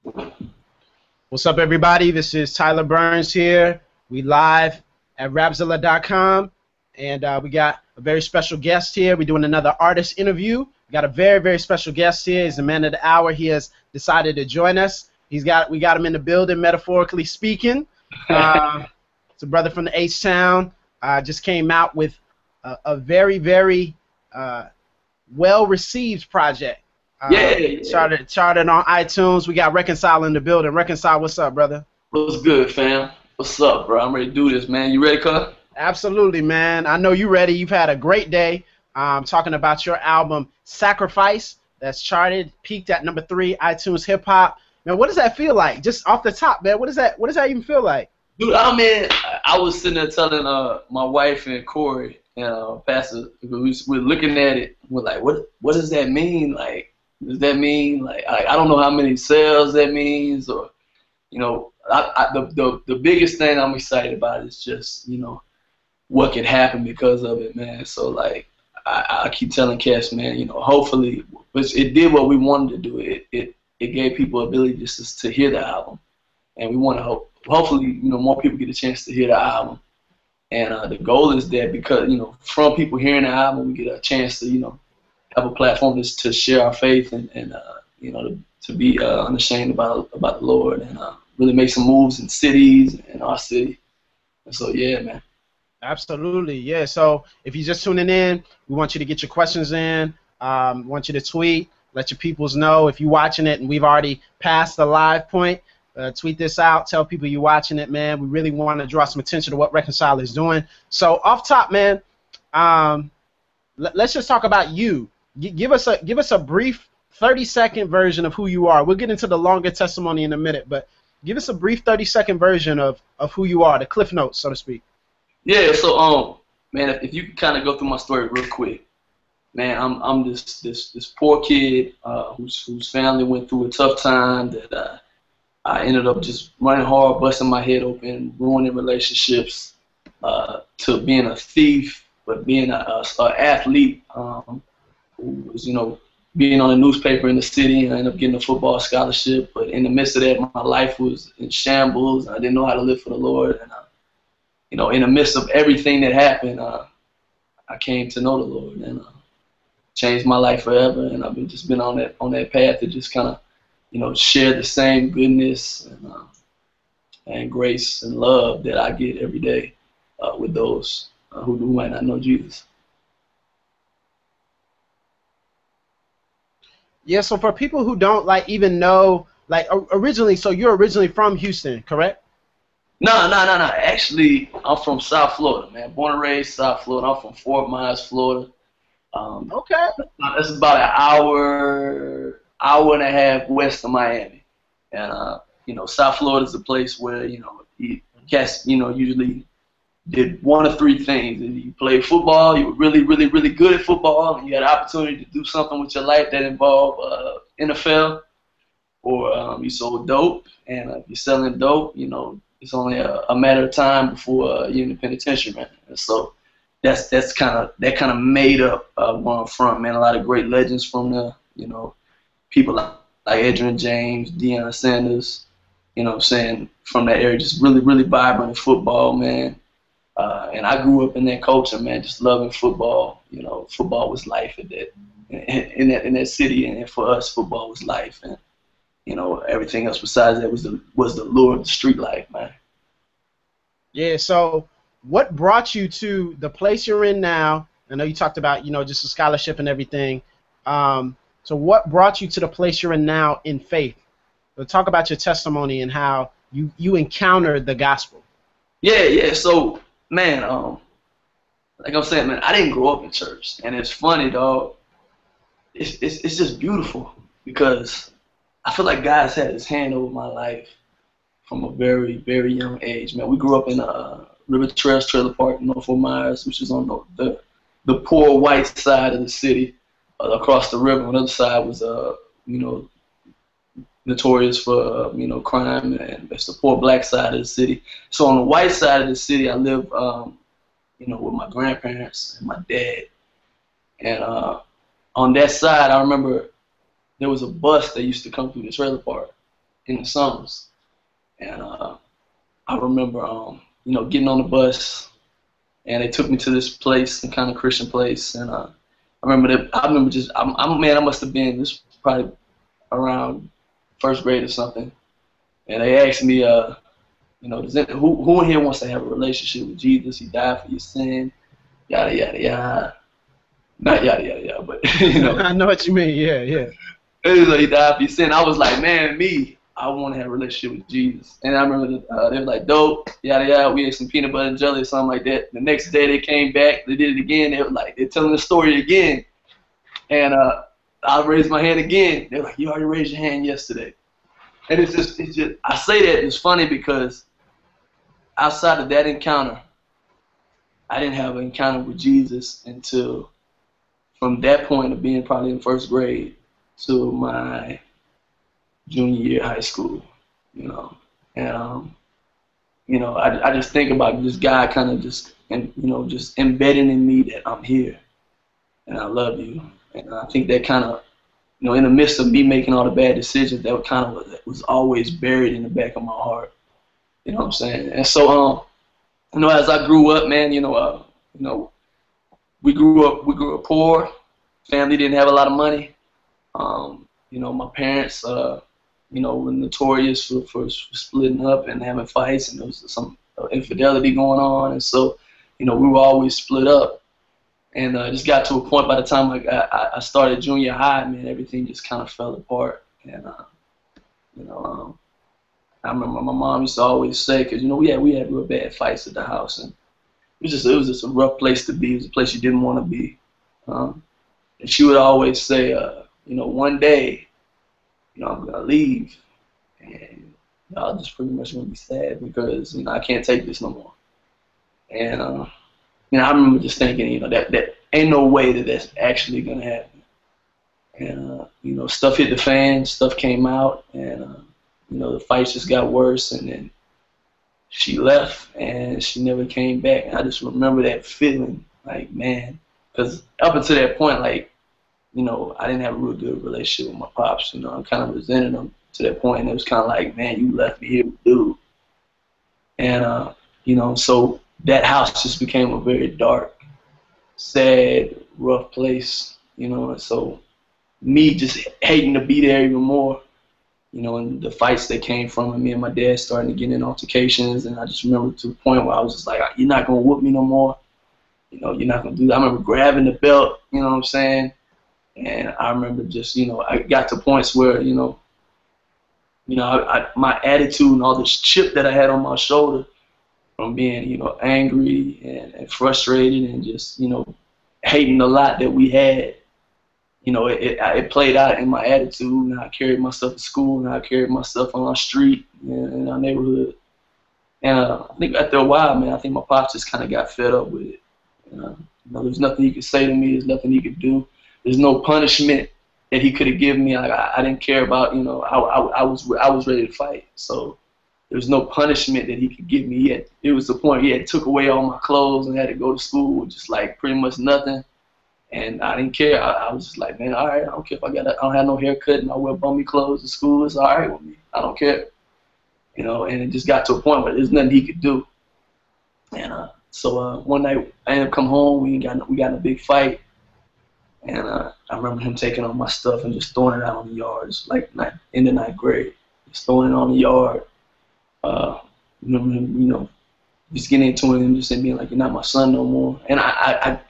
What's up, everybody? This is Tyler Burns here. We live at Rapzilla.com, and we got a very special guest here. We're doing another artist interview. We got a very, very special guest here. He's the man of the hour. He has decided to join us. We got him in the building, metaphorically speaking. It's a brother from the H-Town. Just came out with a very, very well-received project. Started on iTunes. We got Reconcile in the building. Reconcile, what's up, brother? What's good, fam? What's up, bro? I'm ready to do this, man. You ready, cuz? Absolutely, man. I know you're ready. You've had a great day. Talking about your album, Sacrifice, that's charted, peaked at #3, iTunes Hip Hop. Man, what does that feel like? Just off the top, man. What does that even feel like? Dude, I was sitting there telling my wife and Corey and Pastor, we're looking at it. We're like, what does that mean? Like, does that mean like I don't know how many sales that means, or the biggest thing I'm excited about is just what could happen because of it, man. So like I keep telling Cass, man, hopefully it did what we wanted to do. It gave people ability just to hear the album, and we want to hopefully more people get a chance to hear the album. And the goal is that because from people hearing the album, we get a chance to have a platform to share our faith and to be unashamed about the Lord, and really make some moves in cities and our city. And so yeah, man. Absolutely, yeah. So if you're just tuning in, we want you to get your questions in. We want you to tweet, let your peoples know if you're watching it, and we've already passed the live point. Tweet this out, tell people you're watching it, man. We really want to draw some attention to what Reconcile is doing. So off top, man, let's just talk about you. Give us a brief 30-second version of who you are. We'll get into the longer testimony in a minute, but give us a brief 30-second version of who you are, the cliff notes, so to speak. Yeah, so man, if you could kind of go through my story real quick, man, I'm this poor kid whose family went through a tough time that I ended up just running hard, busting my head open, ruining relationships, to being a thief, but being an athlete. Who was, being on a newspaper in the city, and I ended up getting a football scholarship. But in the midst of that, my life was in shambles. I didn't know how to live for the Lord. And, in the midst of everything that happened, I came to know the Lord, and changed my life forever. And I've just been on that path to just kind of, share the same goodness and grace and love that I get every day with those who might not know Jesus. Yeah, so for people who don't even know, originally, so you're originally from Houston, correct? No. Actually, I'm from South Florida, man. Born and raised South Florida. I'm from Fort Myers, Florida. Okay. That's about an hour and a half west of Miami. And South Florida is a place where cats usually did one of three things. You played football, you were really, really, really good at football, and you had an opportunity to do something with your life that involved NFL, or you sold dope. And if you're selling dope, it's only a matter of time before you're in the penitentiary, man. And so that kind of made up where I'm from, man. A lot of great legends from there, people like Adrian James, Deion Sanders, from that area, just really, really vibrant in football, man. And I grew up in that culture, man, just loving football. Football was life in that city, and for us, football was life, and everything else besides that was the lure of the street life, man. Yeah. So, what brought you to the place you're in now? I know you talked about just a scholarship and everything. So, what brought you to the place you're in now in faith? So talk about your testimony and how you encountered the gospel. Yeah. So, man, like I'm saying, man, I didn't grow up in church, and it's funny, dog. It's just beautiful because I feel like God's had His hand over my life from a very, very young age, man. We grew up in River Trails Trailer Park in North Fort Myers, which is on the poor white side of the city, across the river. On the other side was notorious for crime, and it's the poor black side of the city. So on the white side of the city, I lived with my grandparents and my dad. And on that side, I remember there was a bus that used to come through the trailer park, in the summers. And I remember, getting on the bus, and they took me to this place, some kind of Christian place. And I remember that. I remember just, man, I must have been this probably around first grade or something. And they asked me, who in here wants to have a relationship with Jesus? He died for your sin, yada yada yada. Not yada yada yada, but I know what you mean. Yeah, yeah. It was like he died for your sin. I was like, man, I want to have a relationship with Jesus. And I remember they were like, dope, yada yada. We ate some peanut butter and jelly or something like that. The next day they came back, they did it again. They were like, they're telling the story again. And I raised my hand again. They're like, you already raised your hand yesterday. And it's just, I say that it's funny because outside of that encounter, I didn't have an encounter with Jesus until from that point of being probably in first grade to my junior year of high school, And, I just think about this guy kind of just embedding in me that I'm here and I love you. And I think that kind of, in the midst of me making all the bad decisions, that kind of was always buried in the back of my heart. You know what I'm saying? And so, as I grew up, man, we grew up poor. Family didn't have a lot of money. My parents, were notorious for splitting up and having fights, and there was some infidelity going on, and so, we were always split up. And it just got to a point by the time I started junior high, man, everything just kind of fell apart. And I remember my mom used to always say, because we had real bad fights at the house, and it was just a rough place to be. It was a place you didn't want to be. And she would always say, one day, I'm gonna leave, and y'all just pretty much gonna be sad because I can't take this no more. And I remember just thinking, that ain't no way that that's actually gonna happen. And stuff hit the fan, stuff came out, and the fights just got worse, and then she left, and she never came back. And I just remember that feeling, like, man, because up until that point, like, I didn't have a real good relationship with my pops. I kind of resented him to that point, and it was kind of like, man, you left me here with dude. And so that house just became a very dark, sad, rough place. And so me just hating to be there even more. And the fights that came from it, me and my dad starting to get in altercations, and I just remember to the point where I was just like, you're not going to whoop me no more. You're not going to do that. I remember grabbing the belt, you know what I'm saying? And I remember just, I got to points where, my attitude and all this chip that I had on my shoulder from being, angry and frustrated and just, hating a lot that we had. It played out in my attitude, and I carried myself to school, and I carried myself on our street in our neighborhood. And I think after a while, man, I think my pops just kind of got fed up with it. There's nothing he could say to me. There's nothing he could do. There's no punishment that he could have given me. I didn't care about, I was ready to fight. So there was no punishment that he could give me. It was the point he had took away all my clothes and had to go to school with just like pretty much nothing. And I didn't care. I was just like, man, all right, I don't care if I don't have no haircut and I wear bummy clothes to school. It's all right with me. I don't care. And it just got to a point where there's nothing he could do. And so one night I ended up coming home. We got in a big fight. And I remember him taking all my stuff and just throwing it out on the yard. It's like in the ninth grade, just throwing it on the yard. Remember him, just getting into it and just being like, "You're not my son no more." And I at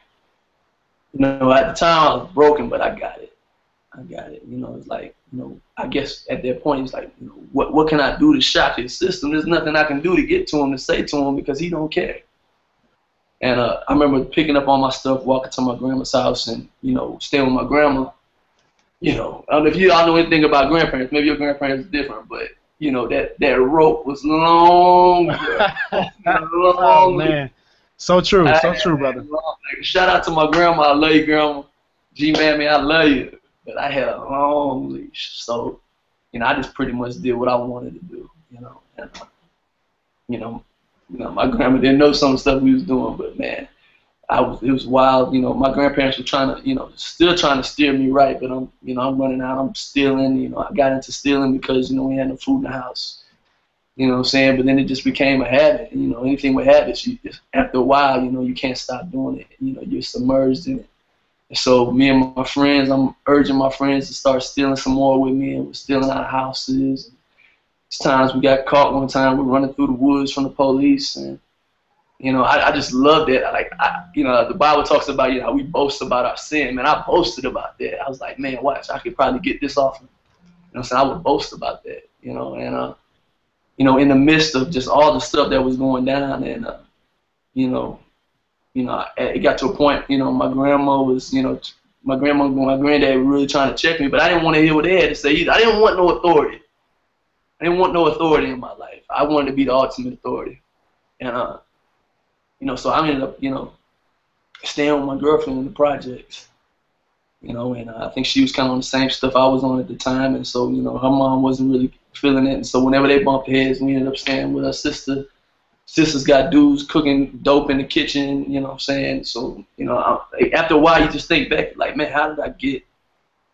the time I was broken, but I got it. It's like, I guess at that point it's like, what can I do to shock his system? There's nothing I can do to get to him, to say to him, because he don't care. And I remember picking up all my stuff, walking to my grandma's house, and staying with my grandma. I don't know if y'all know anything about grandparents. Maybe your grandparents are different, but that rope was long. Long. Oh man, so true, brother. Shout out to my grandma. I love you, grandma. G Mammy, I love you. But I had a long leash, so I just pretty much did what I wanted to do. And my grandma didn't know some stuff we was doing, but man, it was wild. You know, my grandparents were trying to, you know, still trying to steer me right, but I'm running out, I'm stealing. You know, I got into stealing because, you know, we had no food in the house. You know what I'm saying? But then it just became a habit. You know, anything with habits, after a while, you know, you can't stop doing it. You know, you're submerged in it. And so me and my friends, I'm urging my friends to start stealing some more with me, and we're stealing out of houses. There's times we got caught one time, we're running through the woods from the police, and you know, I just loved it. You know, the Bible talks about, you know, how we boast about our sin. Man, I boasted about that. I was like, man, watch, I could probably get this off. You know what I'm saying? I would boast about that, you know. And, you know, in the midst of just all the stuff that was going down, and, you know, it got to a point, you know, my grandma was, you know, my granddad were really trying to check me, but I didn't want to hear what they had to say either. I didn't want no authority. I didn't want no authority in my life. I wanted to be the ultimate authority. And, you know, so I ended up, you know, staying with my girlfriend in the projects, you know, and I think she was kind of on the same stuff I was on at the time, and so, you know, her mom wasn't really feeling it, and so whenever they bumped heads, we ended up staying with her sister. Sisters got dudes cooking dope in the kitchen, you know what I'm saying? So, you know, after a while, you just think back, like, man, how did I get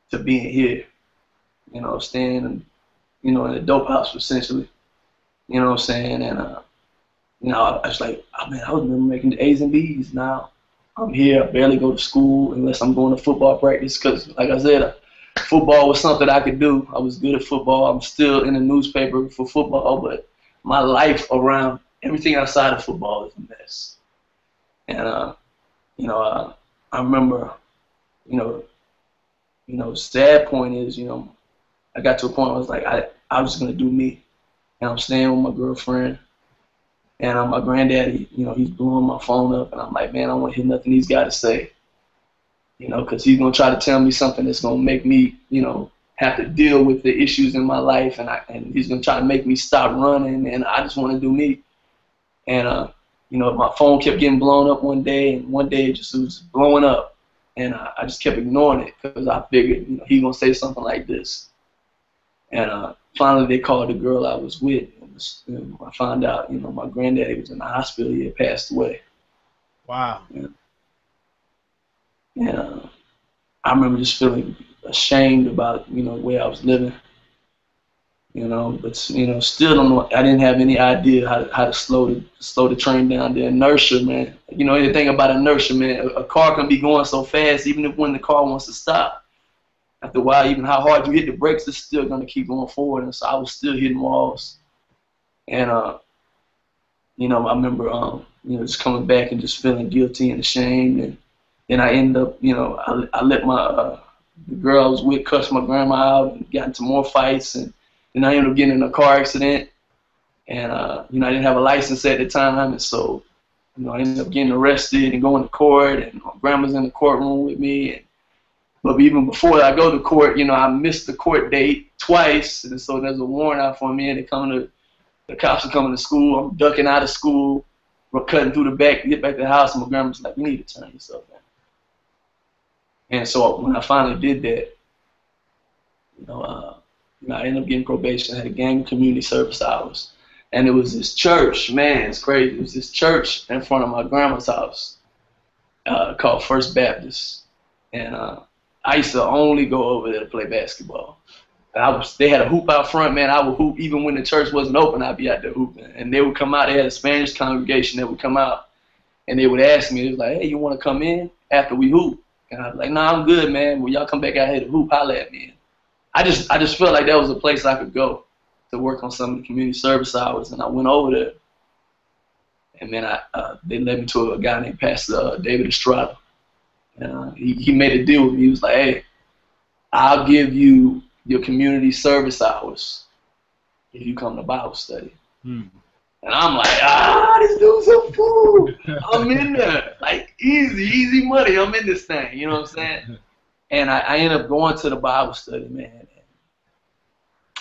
to being here? You know, staying, you know, in a dope house, essentially, you know what I'm saying? And, you know, I was like, oh, man, I was remember making the A's and B's. Now I'm here. I barely go to school unless I'm going to football practice because, like I said, football was something I could do. I was good at football. I'm still in the newspaper for football, but my life around everything outside of football is a mess. And, you know, I remember, you know, sad point is, you know, I got to a point where I was like, I was going to do me. And I'm staying with my girlfriend. And my granddaddy, you know, he's blowing my phone up, and I'm like, man, I don't want to hear nothing he's got to say, you know, because he's going to try to tell me something that's going to make me, you know, have to deal with the issues in my life, and he's going to try to make me stop running, and I just want to do me. And, you know, my phone kept getting blown up one day, and one day it was blowing up, and I just kept ignoring it because I figured, you know, he's going to say something like this. And finally they called the girl I was with. And I found out, you know, my granddaddy was in the hospital. He had passed away. Wow. And I remember just feeling ashamed about, you know, the way I was living. You know, but, you know, still don't know. I didn't have any idea how to slow the train down. The inertia, man. You know, anything about inertia, man. A car can be going so fast, even when the car wants to stop. After a while, even how hard you hit the brakes, it's still going to keep going forward. And so I was still hitting walls. And, you know, I remember, you know, just coming back and just feeling guilty and ashamed. And then I ended up, you know, I let the girl I was with cuss my grandma out and got into more fights. And then I ended up getting in a car accident. And, you know, I didn't have a license at the time. And so, you know, I ended up getting arrested and going to court. And my grandma's in the courtroom with me. But even before I go to court, you know, I missed the court date twice. And so there's a warrant out for me, and the cops are coming to school. I'm ducking out of school. We're cutting through the back to get back to the house, and my grandma's like, you need to turn yourself in. And so when I finally did that, you know, I ended up getting probation. I had a gang of community service hours. And it was this church, man, it's crazy. It was this church in front of my grandma's house called First Baptist. And I used to only go over there to play basketball. They had a hoop out front, man. I would hoop even when the church wasn't open. I'd be out there hooping, and they would come out. They had a Spanish congregation that would come out, and they would ask me, they was like, "Hey, you want to come in after we hoop?" And I'd be like, "Nah, I'm good, man. Will y'all come back out here to hoop? Holla at me." I just felt like that was a place I could go to work on some of the community service hours, and I went over there, and then they led me to a guy named Pastor David Estrada. And he made a deal with me. He was like, "Hey, I'll give you your community service hours if you come to Bible study." And I'm like, this dude's a fool. I'm in there. Like, easy money. I'm in this thing. You know what I'm saying? And I ended up going to the Bible study, man. And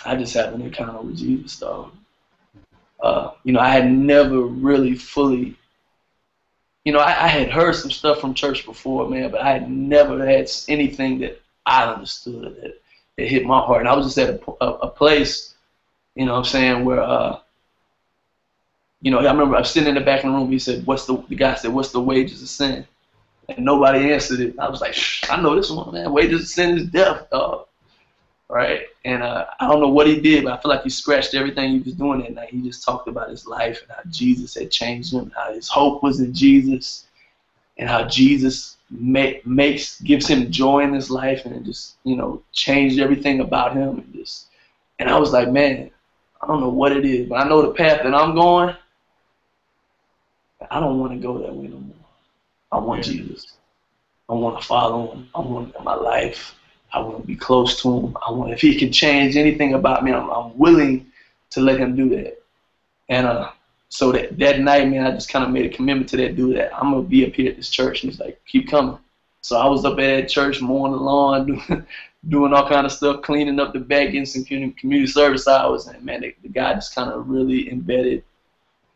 I just had an encounter with Jesus, dog. You know, I had never really fully, you know, I had heard some stuff from church before, man, but I had never had anything that I understood that it hit my heart. And I was just at a place, you know what I'm saying, where, you know, I remember I was sitting in the back of the room. He said, the guy said, "What's the wages of sin?" and nobody answered it. I was like, shh, I know this one, man. Wait to send his death, dog. Right? And I don't know what he did, but I feel like he scratched everything he was doing that night. He just talked about his life and how Jesus had changed him, how his hope was in Jesus, and how Jesus gives him joy in his life, and it just, changed everything about him. And I was like, man, I don't know what it is, but I know the path that I'm going. I don't want to go that way no more. I want Jesus. I want to follow him. I want him in my life. I want to be close to him. If he can change anything about me, I'm willing to let him do that. And so that night, man, I just kind of made a commitment to that dude that I'm going to be up here at this church. And he's like, keep coming. So I was up at that church mowing the lawn, doing all kind of stuff, cleaning up the back, getting some community service hours. And, man, the guy just kind of really embedded,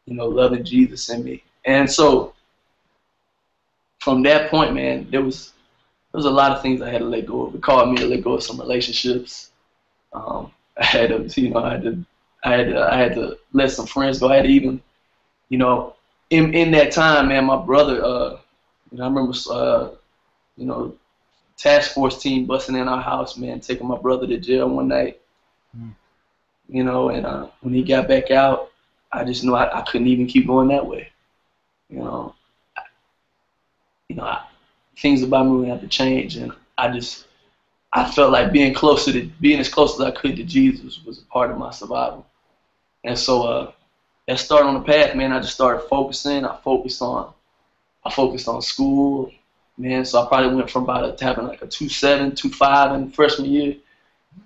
loving Jesus in me. And so from that point, man, there was a lot of things I had to let go of. It called me to let go of some relationships. I had to, I had to let some friends go. I had to even, in that time, man, my brother, I remember, task force team busting in our house, man, taking my brother to jail one night. And when he got back out, I just knew I couldn't even keep going that way. Things about me would have to change, and I felt like being as close as I could to Jesus was a part of my survival. And so that started on the path, man. I just started focusing. I focused on school, man. So I probably went from having like a 2.7, 2.5 in freshman year.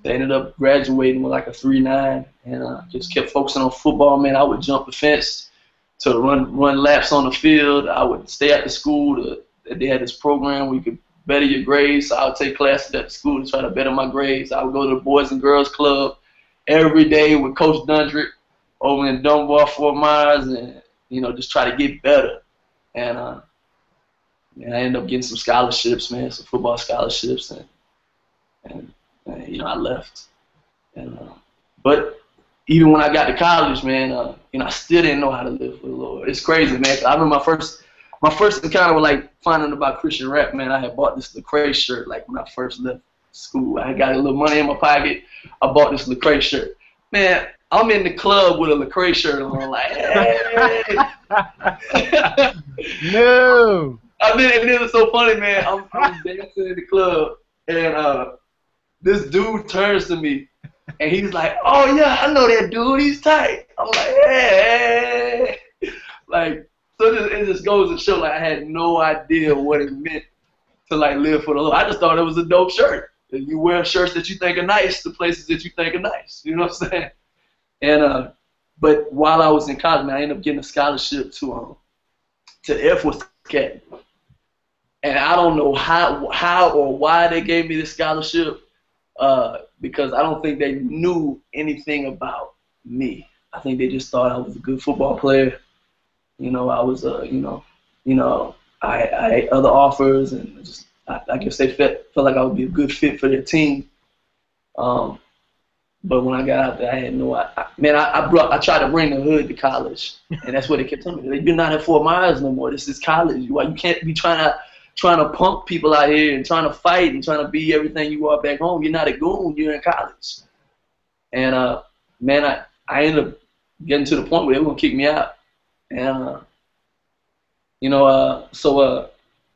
I ended up graduating with like a 3.9, and just kept focusing on football, man. I would jump the fence to run laps on the field. I would stay at the school. They had this program where you could better your grades, so I would take classes at the school to try to better my grades. I would go to the Boys and Girls Club every day with Coach Dundrick over in Dunbar, Fort Myers, and just try to get better. And I ended up getting some scholarships, man, some football scholarships, and I left. But even when I got to college, man, I still didn't know how to live for the Lord. It's crazy, man. I remember my first encounter with like finding about Christian rap, man. I had bought this Lecrae shirt like when I first left school. I had got a little money in my pocket. I bought this Lecrae shirt. Man, I'm in the club with a Lecrae shirt on, like, hey. No. I mean, and it was so funny, man. I'm dancing in the club, and this dude turns to me, and he's like, "Oh yeah, I know that dude. He's tight." I'm like, "Hey," like. So it just goes to show, like, I had no idea what it meant to, like, live for the Lord. I just thought it was a dope shirt. You wear shirts that you think are nice to places that you think are nice. You know what I'm saying? And but while I was in college, man, I ended up getting a scholarship to the Air Force Academy. And I don't know how or why they gave me this scholarship, because I don't think they knew anything about me. I think they just thought I was a good football player. I was, I had other offers, and I guess they felt like I would be a good fit for their team. But when I got out there, I had no, I tried to bring the hood to college, and that's what they kept telling me. You're not at Fort Myers no more. This is college. You can't be trying to punk people out here and trying to fight and trying to be everything you are back home. You're not a goon. You're in college. And man, I ended up getting to the point where they were gonna kick me out. And, so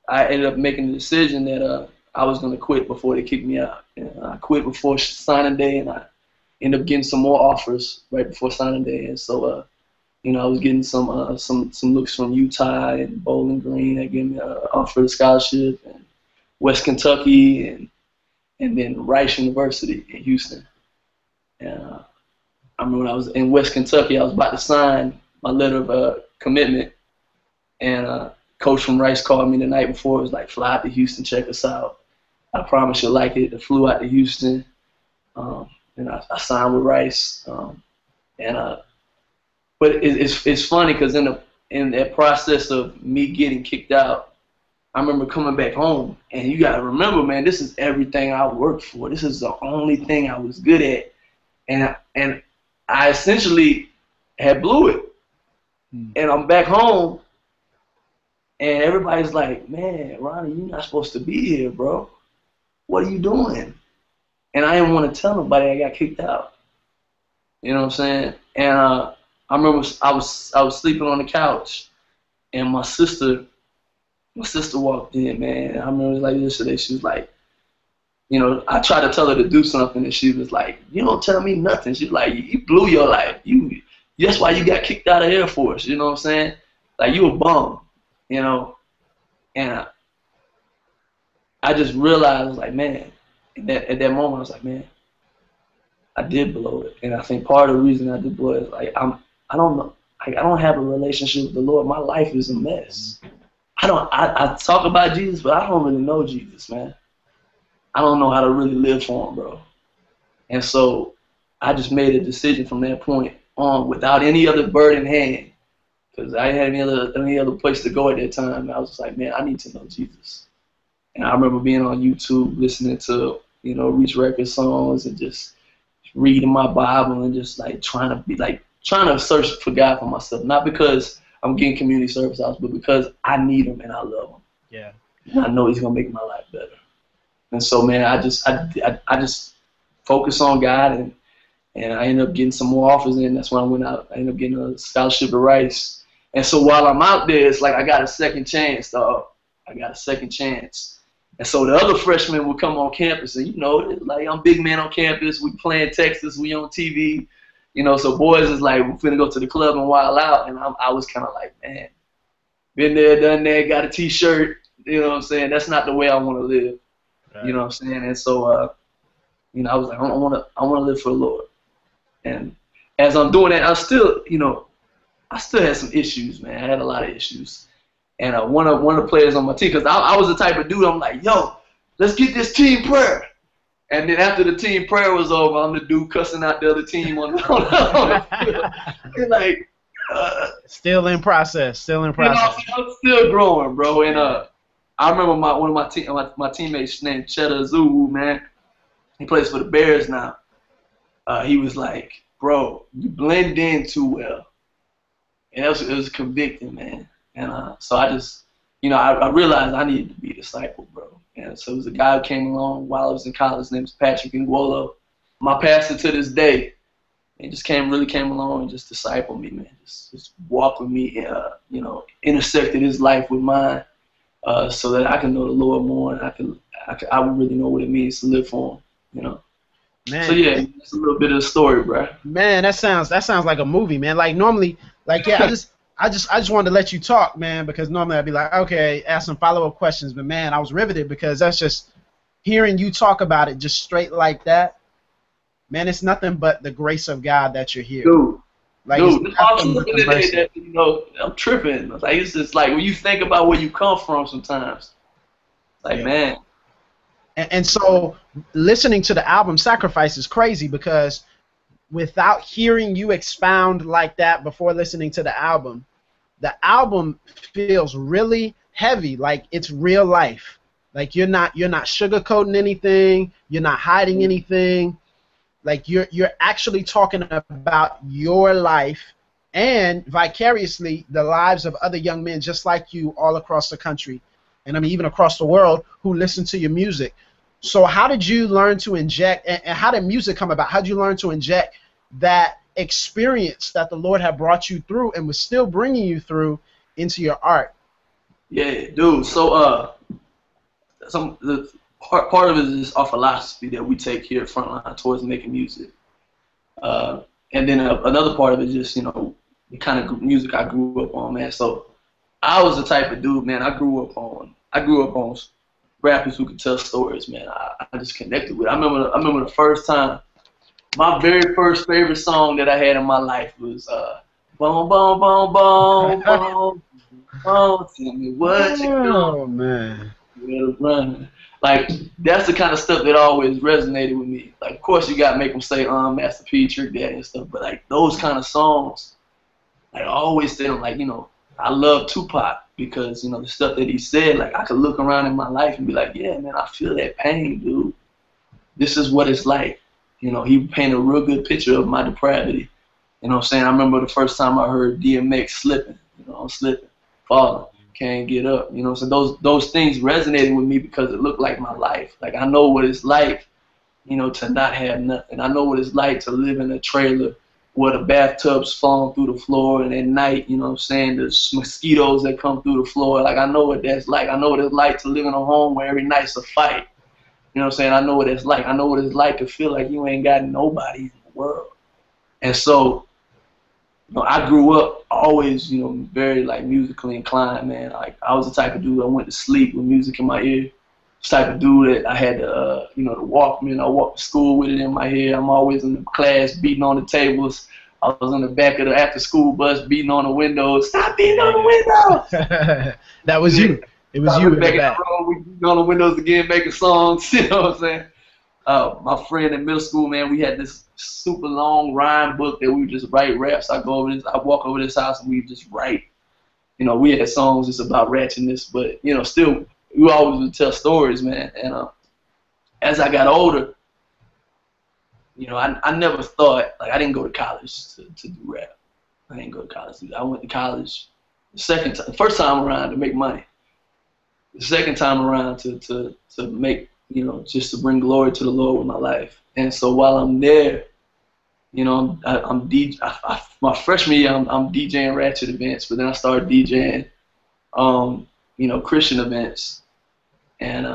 I ended up making the decision that I was going to quit before they kicked me out. And I quit before signing day, and I ended up getting some more offers right before signing day. And so, I was getting some looks from Utah and Bowling Green. They gave me an offer for the scholarship, and West Kentucky, and then Rice University in Houston. And I remember when I was in West Kentucky, I was about to sign my letter of commitment, and coach from Rice called me the night before. It was like, fly out to Houston, check us out. I promise you'll like it. I flew out to Houston, and I signed with Rice. But it's funny because in that process of me getting kicked out, I remember coming back home, and you gotta remember, man, this is everything I worked for. This is the only thing I was good at, and I essentially had blew it. And I'm back home, And everybody's like, man, Ronnie, you're not supposed to be here, bro. What are you doing? And I didn't want to tell nobody I got kicked out. You know what I'm saying? And I remember I was sleeping on the couch, and my sister walked in, man. I remember like yesterday, she was like, you know, I tried to tell her to do something, and she was like, you don't tell me nothing. She was like, you blew your life. That's why you got kicked out of Air Force. You know what I'm saying? Like, you a bum, you know? And I just realized, like, man, at that moment, I was like, man, I did blow it. And I think part of the reason I did blow it is, like, I don't know. Like, I don't have a relationship with the Lord. My life is a mess. I talk about Jesus, but I don't really know Jesus, man. I don't know how to really live for him, bro. And so I just made a decision from that point on, without any other bird in hand, because I didn't have any other place to go at that time. I was just like, man, I need to know Jesus. And I remember being on YouTube listening to, you know, Reach Record songs and just reading my Bible and just like trying to search for God for myself. Not because I'm getting community service hours, but because I need him and I love him. Yeah. And I know he's gonna make my life better. And so, man, I just focus on God, and I ended up getting some more offers in. That's when I went out. I ended up getting a scholarship at Rice. And so while I'm out there, it's like I got a second chance, dog. I got a second chance. And so the other freshmen would come on campus, and, you know, like, I'm big man on campus. We playing Texas. We on TV. You know, so boys is like, we're finna go to the club and wild out. And I was kind of like, man, been there, done that, got a T-shirt. You know what I'm saying? That's not the way I want to live. Right. You know what I'm saying? And so, you know, I was like, I want to live for the Lord. And as I'm doing that, I still had some issues, man. I had a lot of issues. And one of the players on my team, because I was the type of dude, I'm like, yo, let's get this team prayer. And then after the team prayer was over, I'm the dude cussing out the other team on the field. Like, still in process. You know, I'm still growing, bro. And I remember one of my teammates named Cheddar Zulu, man. He plays for the Bears now. He was like, bro, you blend in too well. And it was convicting, man. And so I just, you know, I realized I needed to be a disciple, bro. And so it was a guy who came along while I was in college. His name was Patrick Nguolo. My pastor to this day. He just really came along and just discipled me, man. Just walked with me, you know, intersected his life with mine, so that I can know the Lord more, and I would really know what it means to live for him, you know. Man. So yeah, it's a little bit of the story, bro. Man, that sounds like a movie, man. Like normally, like, yeah, I just wanted to let you talk, man, because normally I'd be like, okay, ask some follow-up questions, but man, I was riveted because that's just hearing you talk about it just straight like that. Man, it's nothing but the grace of God that you're here. Dude, like, I'm looking at that, you know, I'm tripping. Like, it's just like when you think about where you come from sometimes. Like, yeah. Man. And so listening to the album Sacrifice is crazy because without hearing you expound like that before listening to the album feels really heavy, like it's real life. Like you're not sugarcoating anything, you're not hiding anything. Like you're actually talking about your life and vicariously the lives of other young men just like you all across the country, and I mean even across the world, who listen to your music. So how did you learn to inject, and how did music come about? How did you learn to inject that experience that the Lord had brought you through and was still bringing you through into your art? Yeah, dude. So the part of it is our philosophy that we take here at Frontline towards making music. And then another part of it is just, you know, the kind of music I grew up on, man. So I was the type of dude, man, I grew up on rappers who could tell stories, man. I just connected with it. I remember the first time, my very first favorite song that I had in my life was Boom, boom, boom, boom, boom, boom, tell me what you do. Oh, man. Run. Like, that's the kind of stuff that always resonated with me. Like, of course, you got to make them say, Master P, Trick Daddy and stuff, but, like, those kind of songs, like, I always say them, like, you know, I love Tupac because, you know, the stuff that he said, like, I could look around in my life and be like, yeah, man, I feel that pain, dude. This is what it's like. You know, he painted a real good picture of my depravity. You know what I'm saying? I remember the first time I heard DMX slipping. You know, I'm slipping, falling. can't get up. You know, so those things resonated with me because it looked like my life. Like I know what it's like, you know, to not have nothing. I know what it's like to live in a trailer where the bathtub's falling through the floor, and at night, you know what I'm saying, there's mosquitoes that come through the floor. Like I know what that's like. I know what it's like to live in a home where every night's a fight. You know what I'm saying? I know what it's like. I know what it's like to feel like you ain't got nobody in the world. And so, you know, I grew up always, you know, very like musically inclined, man. Like I was the type of dude that went to sleep with music in my ear. Type of dude that I had the, you know, the Walkman. I walked to school with it in my head. I'm always in the class beating on the tables. I was in the back of the after-school bus beating on the windows. Stop beating on the windows. That was you. It was you in the back. We beating on the windows again, making songs. You know what I'm saying? My friend in middle school, man, we had this super long rhyme book that we would just write raps. I walk over this house and we just write. You know, we had songs just about ratchetness, but you know, still. We always would tell stories, man. And as I got older, you know, I never thought, like, I didn't go to college to do rap. I didn't go to college. I went to college the first time around to make money. The second time around to make, you know, just to bring glory to the Lord with my life. And so while I'm there, you know, my freshman year, I'm DJing ratchet events, but then I started DJing, you know, Christian events. And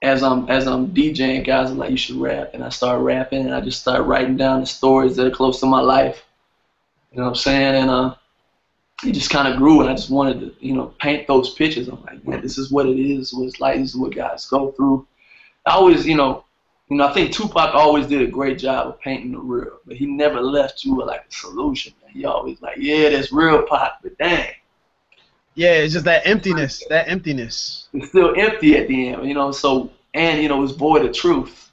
as I'm DJing, guys are like, you should rap. And I started rapping, and I just started writing down the stories that are close to my life. You know what I'm saying? And it just kind of grew, and I just wanted to, you know, paint those pictures. I'm like, man, this is what it is, what it's like, this is what guys go through. I always, you know, I think Tupac always did a great job of painting the real, but he never left you with like a solution, man. He always like, yeah, that's real pop, but dang. Yeah, it's just that emptiness, It's still empty at the end, you know, so, and, you know, it's void of truth.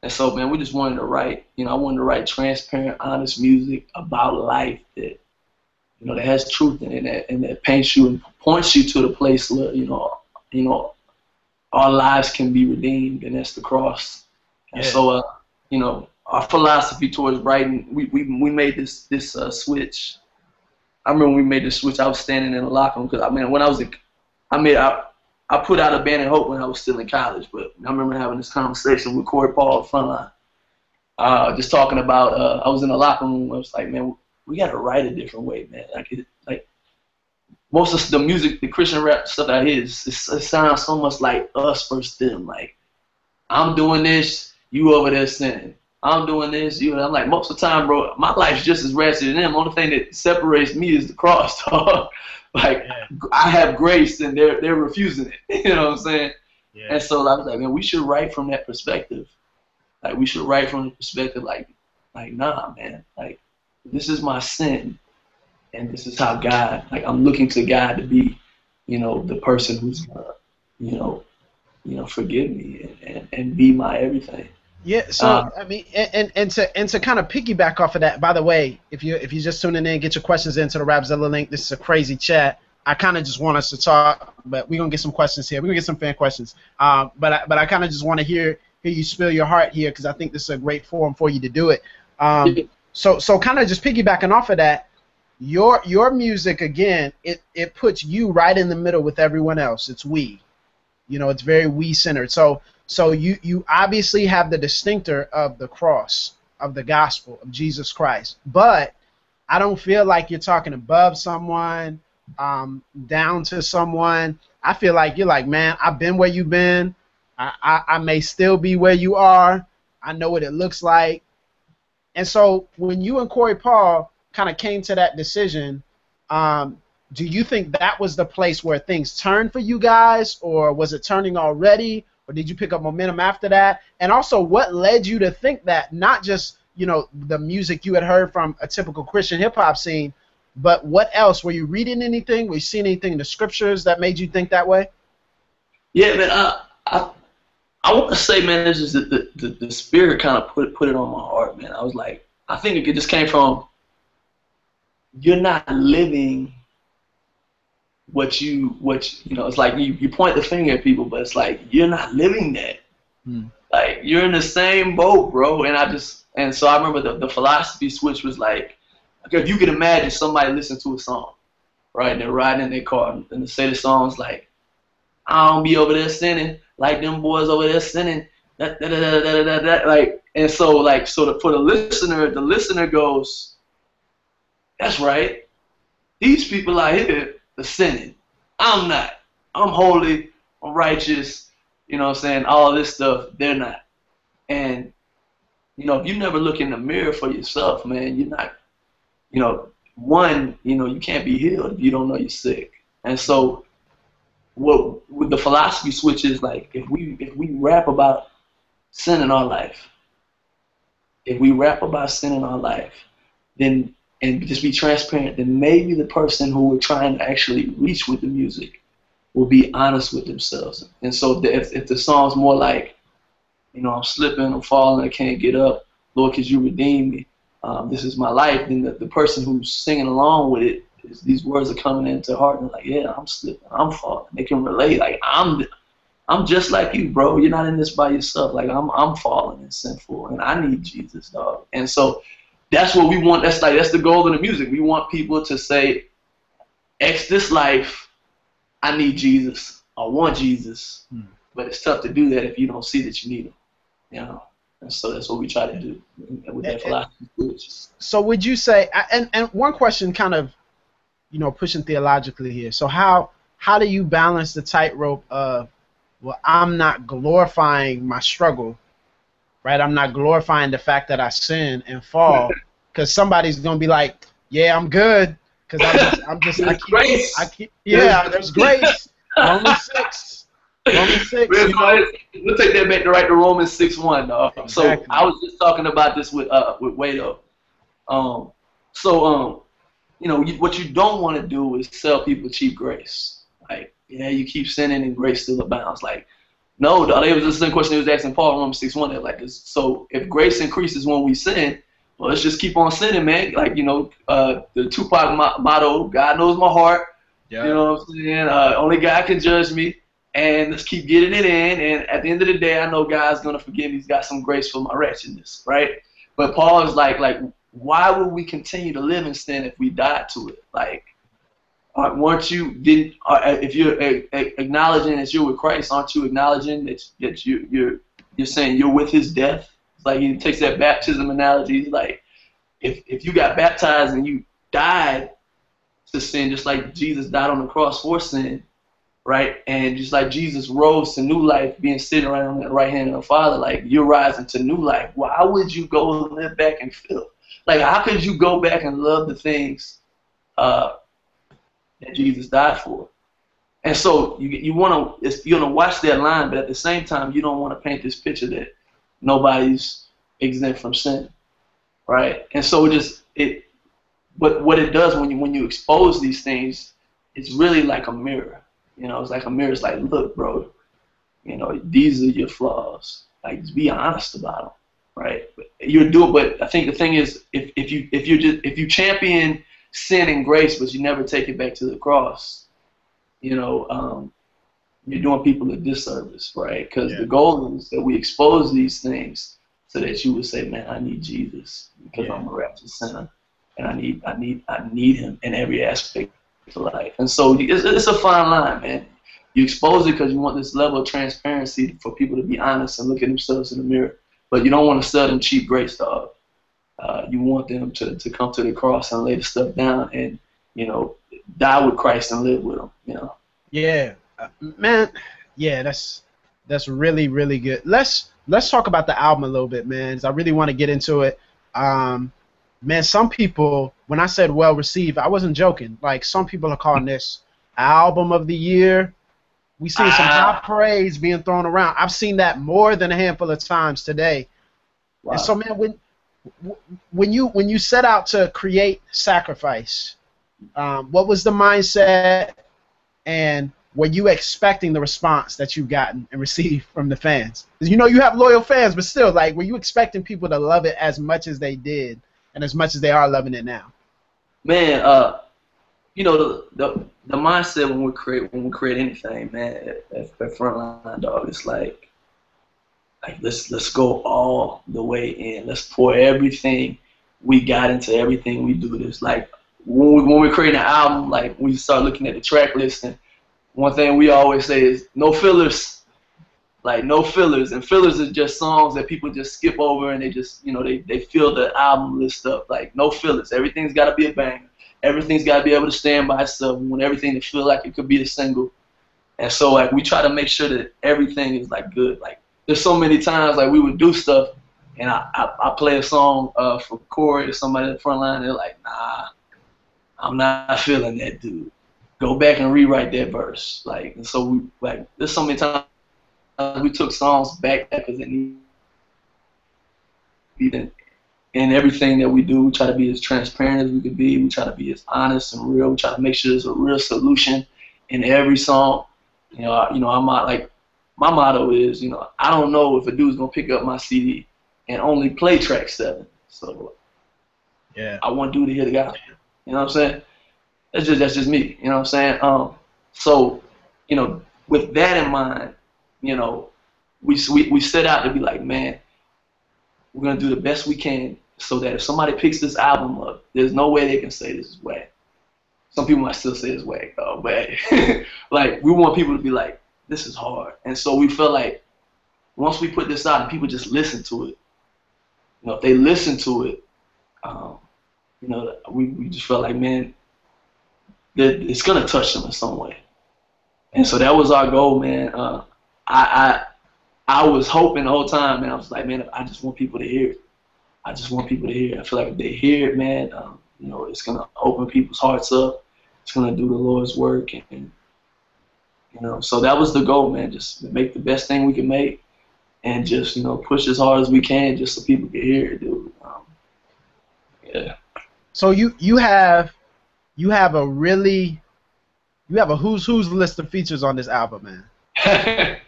And so, man, we just wanted to write, you know, I wanted to write transparent, honest music about life that, you know, that has truth in it and that paints you and points you to the place where, you know, our lives can be redeemed, and that's the cross. And so, you know, our philosophy towards writing, we made this switch. I remember when we made the switch, I was standing in the locker room because, I mean, when I was I put out Abandoned Hope when I was still in college, but I remember having this conversation with Corey Paul at Frontline, just talking about, I was in the locker room, I was like, man, we got to write a different way, man. Like most of the music, the Christian rap stuff out here, it sounds so much like us versus them. Like, I'm doing this, you over there sinning. I'm doing this, you. And I'm like, most of the time, bro, my life's just as ratchet as them. The only thing that separates me is the cross, dog. Like, I have grace, and they're refusing it. You know what I'm saying? Yeah. And so I was like, man, we should write from that perspective. Like, we should write from the perspective, like, nah, man. Like, this is my sin, and this is how God. Like, I'm looking to God to be, you know, the person who's gonna, you know, forgive me and be my everything. Yeah, so I mean, and to kind of piggyback off of that. By the way, if you're just tuning in, get your questions into the Rapzilla link. This is a crazy chat. I kind of just want us to talk, but we're gonna get some questions here. We're gonna get some fan questions. But I kind of just want to hear you spill your heart here, because I think this is a great forum for you to do it. So kind of just piggybacking off of that, your music, again, it puts you right in the middle with everyone else. It's we. You know, it's very we-centered. So you obviously have the distinctor of the cross, of the gospel, of Jesus Christ. But I don't feel like you're talking above someone, down to someone. I feel like you're like, man, I've been where you've been. I may still be where you are. I know what it looks like. And so when you and Corey Paul kind of came to that decision, do you think that was the place where things turned for you guys, or was it turning already? Or did you pick up momentum after that? And also, what led you to think that, not just, you know, the music you had heard from a typical Christian hip-hop scene, but what else? Were you reading anything? Were you seeing anything in the scriptures that made you think that way? Yeah, man, I want to say, man, it's just the Spirit kind of put it on my heart, man. I was like, I think it just came from, you're not living what you know, it's like you point the finger at people, but it's like, you're not living that. Like, you're in the same boat, bro. And so I remember the philosophy switch was like, if you could imagine somebody listening to a song, right? They're riding in their car and they say the songs like, I don't be over there sinning like them boys over there sinning. Like, and so like, for the listener goes, that's right. These people out here are sinning. I'm not. I'm holy. I'm righteous. You know what I'm saying? All this stuff, they're not. And, you know, if you never look in the mirror for yourself, man, you're not, you know, one, you know, you can't be healed if you don't know you're sick. And so what with the philosophy switch is like, if we rap about sin in our life, then, and just be transparent, then maybe the person who we're trying to actually reach with the music will be honest with themselves. And so if the song's more like, you know, I'm slipping, I'm falling, I can't get up, Lord, could you redeem me? This is my life. Then the person who's singing along with it, these words are coming into their heart and like, yeah, I'm slipping, I'm falling. They can relate. Like, I'm just like you, bro. You're not in this by yourself. Like, I'm falling and sinful, and I need Jesus, dog. And so that's what we want. That's the goal of the music. We want people to say, X this life, I need Jesus. I want Jesus. But it's tough to do that if you don't see that you need him. You know? And so that's what we try to do with that philosophy. So would you say, and one question kind of, you know, pushing theologically here. So how do you balance the tightrope of, well, I'm not glorifying my struggle, right? I'm not glorifying the fact that I sin and fall, because somebody's gonna be like, yeah, I'm good, because I keep, yeah, there's grace. Romans 6. You know? We'll take that back to Romans 6:1, dog. Exactly. So I was just talking about this with Wado. You know, what you don't want to do is sell people cheap grace. Like, yeah, you keep sinning and grace still abounds. Like, no, dog. It was the same question he was asking Paul in Romans 6:1. They're like, so if grace increases when we sin, well, let's just keep on sinning, man. Like, you know, the Tupac motto, God knows my heart. Yeah. You know what I'm saying? Only God can judge me. And let's keep getting it in. And at the end of the day, I know God's going to forgive me. He's got some grace for my wretchedness, right? But Paul is like, why would we continue to live in sin if we died to it? Like, weren't you, if you're acknowledging that you're with Christ, aren't you acknowledging that you're saying you're with his death? It's like he takes that baptism analogy. Like, if you got baptized and you died to sin, just like Jesus died on the cross for sin, right? And just like Jesus rose to new life, being sitting right on the right hand of the Father, like, you're rising to new life. Why would you go live back in filth? Like, how could you go back and love the things that Jesus died for? And so you're gonna watch that line, but at the same time, you don't want to paint this picture that nobody's exempt from sin, right? And so but what it does when you expose these things, it's really like a mirror. You know, it's like a mirror. It's like, look, bro, you know, these are your flaws. Like, just be honest about them, right? But I think the thing is, if you champion sin and grace, but you never take it back to the cross, you know, you're doing people a disservice, right? Because the goal is that we expose these things so that you would say, man, I need Jesus because I'm a righteous sinner, and I need him in every aspect of life. And so it's a fine line, man. You expose it because you want this level of transparency for people to be honest and look at themselves in the mirror, but you don't want to sell them cheap grace, dog. You want them to come to the cross and lay the stuff down and, you know, die with Christ and live with him, you know. Yeah, man. Yeah, that's really, really good. Let's talk about the album a little bit, man. 'Cause I really want to get into it. Man, some people, when I said well received, I wasn't joking. Like, some people are calling this album of the year. We seen some high praise being thrown around. I've seen that more than a handful of times today. Wow. And so, man, when you set out to create Sacrifice, what was the mindset, and were you expecting the response that you've gotten and received from the fans? Because you know you have loyal fans, but still, like, were you expecting people to love it as much as they did and as much as they are loving it now? Man, you know, the mindset when we create anything, man, at Frontline, dog, it's like let's go all the way in. Let's pour everything we got into everything we do. There's like when we create an album, like we start looking at the track list, and one thing we always say is no fillers, like no fillers. And fillers is just songs that people just skip over and they just, they fill the album list up. Like no fillers. Everything's got to be a banger. Everything's got to be able to stand by itself. We want everything to feel like it could be a single. And so like we try to make sure that everything is like good. Like there's so many times like we would do stuff and I play a song for Corey or somebody in the front line, and they're like, nah, I'm not feeling that, dude. Go back and rewrite that verse. Like, and so we like there's so many times we took songs back because it needed to be in everything that we do. We try to be as transparent as we could be. We try to be as honest and real. We try to make sure there's a real solution in every song. I'm not like my motto is, I don't know if a dude's gonna pick up my CD and only play track 7. So yeah, I want dude to hear the gospel. You know what I'm saying? That's just me. You know what I'm saying? So, with that in mind, we set out to be like, man, we're gonna do the best we can so that if somebody picks this album up, there's no way they can say this is whack. Some people might still say it's whack, though, but like we want people to be like, this is hard. And so we felt like once we put this out and people just listen to it, if they listen to it, we just felt like, man, that it's gonna touch them in some way. And so that was our goal, man. I was hoping the whole time, man. I was like, man, I just want people to hear it. I just want people to hear it. I feel like if they hear it, man, it's gonna open people's hearts up. It's gonna do the Lord's work, and so that was the goal, man. Just make the best thing we can make, and just push as hard as we can, just so people can hear it, dude. Yeah. So you have a who's list of features on this album, man.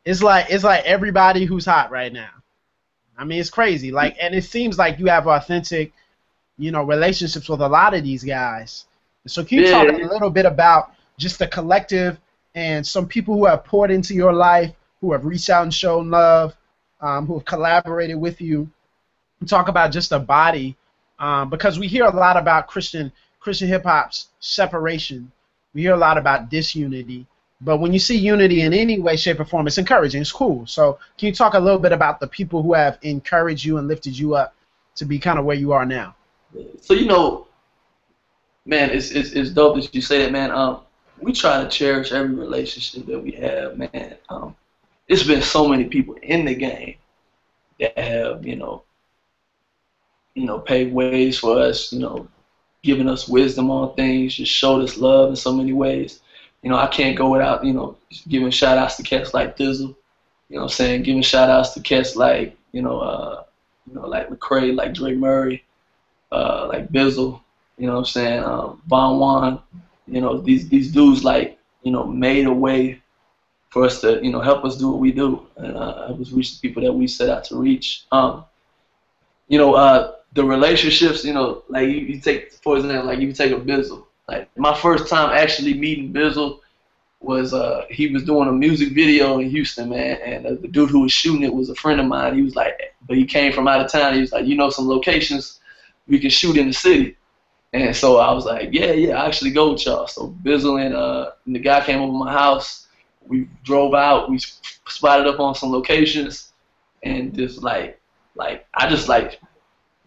It's like everybody who's hot right now. I mean, it's crazy. Like, and it seems like you have authentic, relationships with a lot of these guys. So can you talk a little bit about just the collective and some people who have poured into your life, who have reached out and shown love, who have collaborated with you? Talk about just a body, because we hear a lot about Christian hip hop's separation. We hear a lot about disunity. But when you see unity in any way, shape, or form, it's encouraging. It's cool. So can you talk a little bit about the people who have encouraged you and lifted you up to be kind of where you are now? So, man, it's dope that you say that, man. We try to cherish every relationship that we have, man. It's been so many people in the game that have, paved ways for us, giving us wisdom on things, just showed us love in so many ways. I can't go without, giving shout outs to cats like Dizzle, giving shout outs to cats like, like Lecrae, like Dre Murray, like Bizzle, Von Juan, these dudes like, made a way for us to, help us do what we do and help us reach the people that we set out to reach. The relationships, like you take, for example, like you take a Bizzle. Like my first time actually meeting Bizzle was he was doing a music video in Houston, man, and the dude who was shooting it was a friend of mine. He was like, but he came from out of town. He was like, some locations we can shoot in the city. And so I was like, yeah, I actually go with y'all. So Bizzle and the guy came over to my house. We drove out. We spotted up on some locations, and just like I just like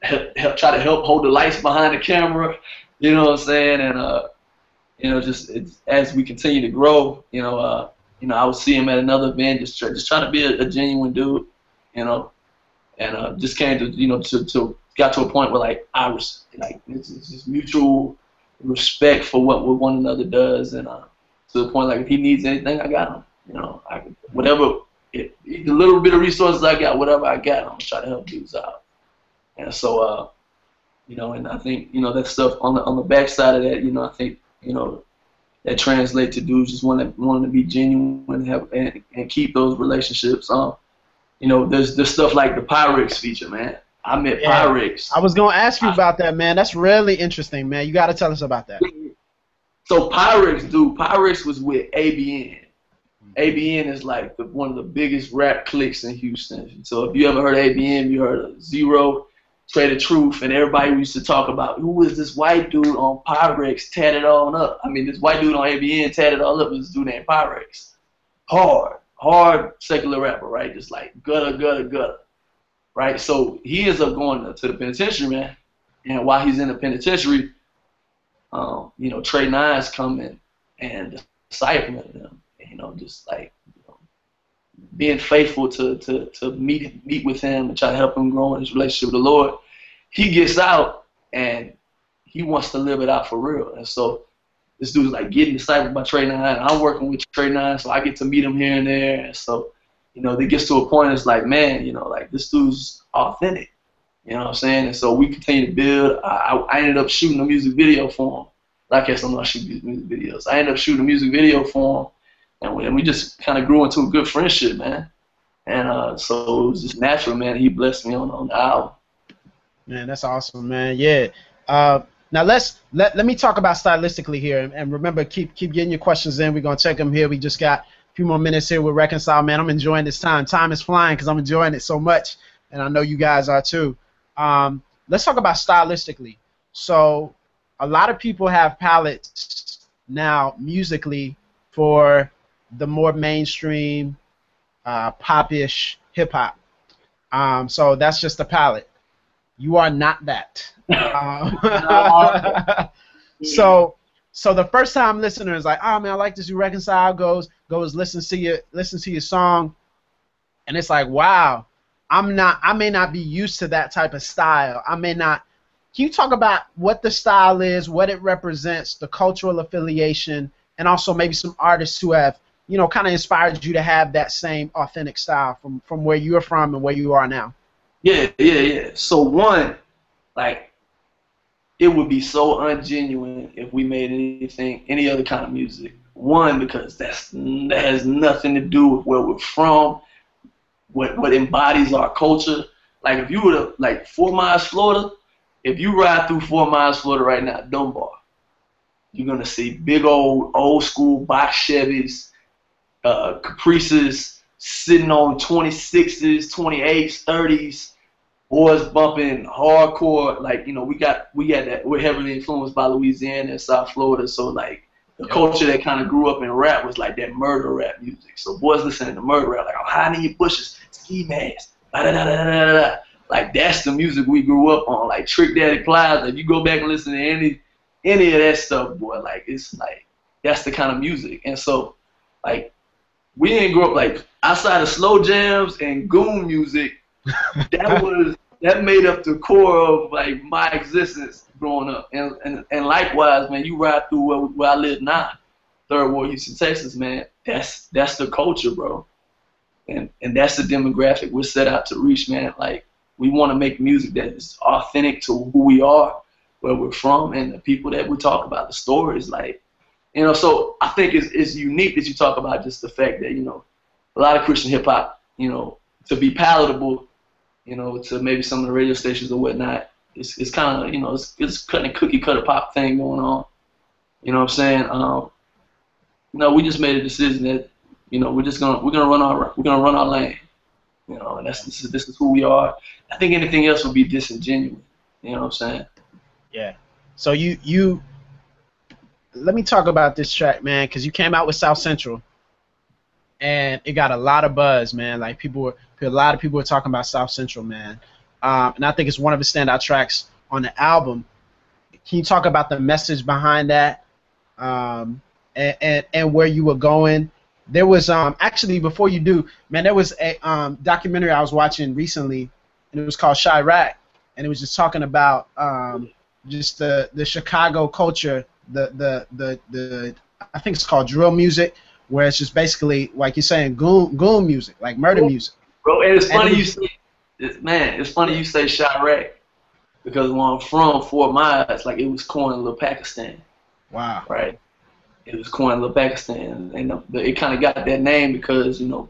help try to help hold the lights behind the camera. You know what I'm saying? And just as we continue to grow, I would see him at another event, just trying to be a genuine dude, and just came to got to a point where like it's just mutual respect for what one another does, and to the point like if he needs anything, I got him. Whatever, the little bit of resources I got, whatever I got, I'm gonna try to help dudes out. And so and I think that stuff on the backside of that, I think that translates to dudes just wanting to be genuine and keep those relationships. There's stuff like the Pyrex feature, man. I met Pyrex. I was gonna ask you about that, man. That's really interesting, man. You got to tell us about that. So Pyrex was with ABN. ABN is like one of the biggest rap cliques in Houston. So if you ever heard of ABN, you heard of Zero, Trade of Truth, and everybody used to talk about who is this white dude on Pyrex tatted all up. I mean, this white dude on ABN tatted all up was this dude named Pyrex. Hard secular rapper, right? Just like gutter, right? So he ends up going to the penitentiary, man. And while he's in the penitentiary, you know, Trey Nine's coming and discipling him, and, you know, just like, you know, being faithful to meet with him and try to help him grow in his relationship with the Lord. He gets out and he wants to live it out for real. And so this dude's like getting discipled by Trey Nine. I'm working with Trey Nine, so I get to meet him here and there. And so, you know, it gets to a point, it's like, man, you know, like this dude's authentic. You know what I'm saying? And so we continue to build. I ended up shooting a music video for him. Like I guess I'm not shooting music videos. I ended up shooting a music video for him, and we just kind of grew into a good friendship, man. And so it was just natural, man. He blessed me on the album. Man, that's awesome, man. Yeah. Now let me talk about stylistically here, and remember, keep getting your questions in. We're gonna check them here. We just got a few more minutes here with Reconcile, man. I'm enjoying this time. Time is flying because I'm enjoying it so much, and I know you guys are too. Let's talk about stylistically. So a lot of people have palettes now musically for the more mainstream, pop-ish hip-hop. So that's just a palette. You are not that. So the first time listener is like, oh man, I like this new Reconcile, goes listen to your song, and it's like, wow, I may not be used to that type of style. I may not. Can you talk about what the style is, what it represents, the cultural affiliation, and also maybe some artists who have, you know, kind of inspired you to have that same authentic style from where you're from and where you are now? Yeah. So one, like, it would be so ungenuine if we made any other kind of music. One, because that has nothing to do with where we're from, what embodies our culture. Like, if you were to, like, 4 Miles, Florida, if you ride through 4 Miles, Florida right now, Dunbar, you're gonna see big old school box Chevys, Caprices sitting on 26s, 28s, 30s, boys bumping hardcore. Like, you know, we got that. We're heavily influenced by Louisiana and South Florida, so like the culture that kind of grew up in rap was like that murder rap music. So boys listening to murder rap, like, I'm hiding in your bushes, ski mask, da da da da da da. Like, that's the music we grew up on. Like Trick Daddy Plies. If you go back and listen to any of that stuff, boy, like, it's like that's the kind of music. And so, like, we didn't grow up, like, outside of slow jams and goon music. That made up the core of, like, my existence growing up. And likewise, man, you ride through where I live now, Third Ward, Houston, Texas, man. That's the culture, bro. And that's the demographic we're set out to reach, man. Like, we want to make music that is authentic to who we are, where we're from, and the people that we talk about, the stories, like, you know. So I think it's unique that you talk about just the fact that, you know, a lot of Christian hip hop, you know, to be palatable, you know, to maybe some of the radio stations or whatnot, it's kind of, you know, it's cutting a cookie cutter pop thing going on. You know what I'm saying? You know, we just made a decision that, you know, we're gonna run our lane. You know, and this is who we are. I think anything else would be disingenuous. You know what I'm saying? Yeah. So you let me talk about this track, man, because you came out with South Central, and it got a lot of buzz, man. Like, a lot of people were talking about South Central, man. And I think it's one of the standout tracks on the album. Can you talk about the message behind that, and where you were going? There was actually, before you do, man, there was a documentary I was watching recently, and it was called Chirac, and it was just talking about just the Chicago culture, the I think it's called drill music, where it's just basically, like you're saying, goon music, like murder music. Bro, and it's funny it's funny you say Chirac, because when I'm from 4 Miles, like, it was coined Little Pakistan. Wow. Right. It was coined Little Pakistan, and it kind of got that name because, you know,